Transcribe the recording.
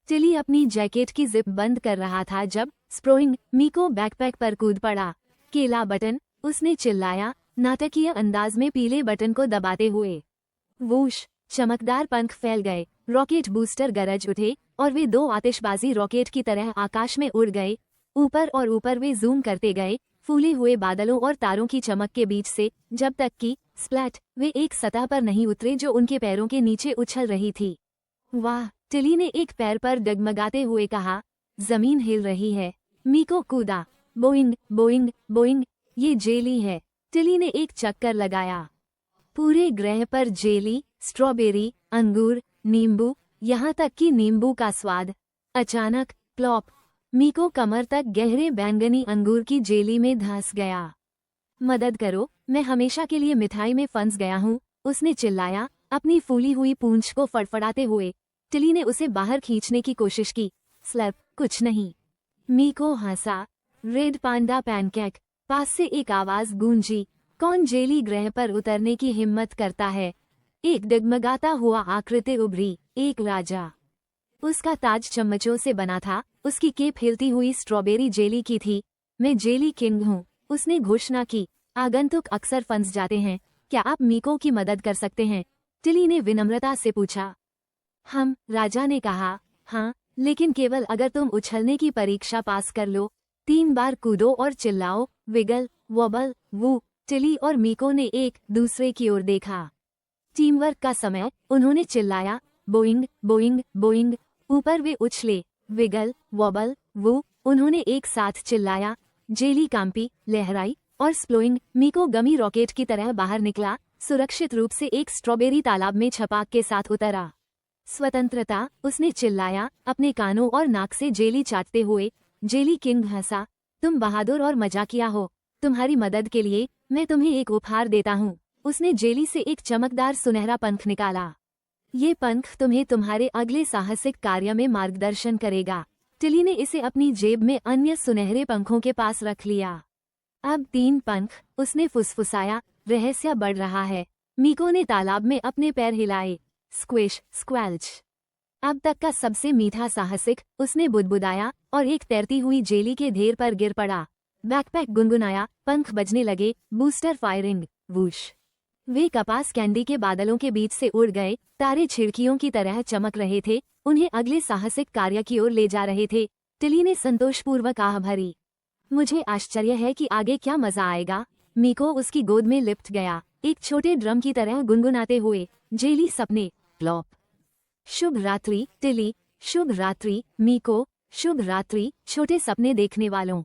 Tilly अपनी jacket की zip बंद कर रहा था जब स्प्रोइंग मीको बैकपैक पर कूद पड़ा। केला बटन, उसने चिल्लाया, नाटकीय अंदाज में पीले बटन को दबाते हुए। वूश, चमकदार पंख फैल गए, रॉकेट बूस्टर गरज उठे और वे दो आतिशबाजी रॉकेट की तरह आकाश में उड़ गए। ऊपर और ऊपर वे जूम करते गए, फूले हुए बादलों और तारों की चमक के बीच से, जब तक कि स्प्लैट वे एक सतह पर नहीं उतरे जो उनके पैरों के नीचे उछल रही थी। वाह, टिली ने एक पैर पर डगमगाते हुए कहा। जमीन हिल रही है। मीको कूदा। बोइंग बोइंग बोइंग, ये जेली है। टिली ने एक चक्कर लगाया। पूरे ग्रह पर जेली, स्ट्रॉबेरी, अंगूर, नींबू, यहाँ तक कि नींबू का स्वाद। अचानक प्लॉप, मीको कमर तक गहरे बैंगनी अंगूर की जेली में धंस गया। मदद करो, मैं हमेशा के लिए मिठाई में फंस गया हूँ, उसने चिल्लाया, अपनी फूली हुई पूंछ को फड़फड़ाते हुए। टिली ने उसे बाहर खींचने की कोशिश की। स्लर्प, कुछ नहीं। मीको हंसा। रेड पांडा पैनकेक, पास से एक आवाज गूंजी। कौन जेली ग्रह पर उतरने की हिम्मत करता है? एक डगमगाता हुआ आकृति उभरी, एक राजा। उसका ताज चम्मचों से बना था, उसकी केप हिलती हुई स्ट्रॉबेरी जेली की थी। मैं जेली किंग हूँ, उसने घोषणा की। आगंतुक अक्सर फंस जाते हैं, क्या आप मीको की मदद कर सकते हैं? टिली ने विनम्रता से पूछा। हम, राजा ने कहा, हाँ, लेकिन केवल अगर तुम उछलने की परीक्षा पास कर लो। 3 बार कूदो और चिल्लाओ, विगल, वॉबल, वू। टिली और मीको ने एक दूसरे की ओर देखा। टीम वर्क का समय, उन्होंने चिल्लाया। बोइंग बोइंग बोइंग, ऊपर वे उछले। विगल, वॉबल, वू, उन्होंने एक साथ चिल्लाया। जेली कांपी, लहराई और स्प्लोइंग। मीको गमी रॉकेट की तरह बाहर निकला, सुरक्षित रूप से एक स्ट्रॉबेरी तालाब में छपाक के साथ उतरा। स्वतंत्रता, उसने चिल्लाया, अपने कानों और नाक से जेली चाटते हुए। जेली किंग हंसा। तुम बहादुर और मजाकिया हो। तुम्हारी मदद के लिए मैं तुम्हें एक उपहार देता हूँ। उसने जेली से एक चमकदार सुनहरा पंख निकाला। ये पंख तुम्हें तुम्हारे अगले साहसिक कार्य में मार्गदर्शन करेगा। टिली ने इसे अपनी जेब में अन्य सुनहरे पंखों के पास रख लिया। अब 3 पंख, उसने फुसफुसाया, रहस्य बढ़ रहा है। मीको ने तालाब में अपने पैर हिलाए। स्क्विश, स्क्वैल्च। अब तक का सबसे मीठा साहसिक, उसने बुदबुदाया और एक तैरती हुई जेली के ढेर पर गिर पड़ा। बैकपैक गुनगुनाया, पंख बजने लगे, बूस्टर फायरिंग, वूश। वे कपास कैंडी के बादलों के बीच से उड़ गए, तारे छिड़कियों की तरह चमक रहे थे, उन्हें अगले साहसिक कार्य की ओर ले जा रहे थे। टिली ने संतोषपूर्वक आह भरी। मुझे आश्चर्य है कि आगे क्या मजा आएगा। मीको उसकी गोद में लिपट गया, एक छोटे ड्रम की तरह गुनगुनाते हुए। जेली सपने, प्लॉप। शुभ रात्रि टिली, शुभ रात्रि मीको, शुभ रात्रि छोटे सपने देखने वालों।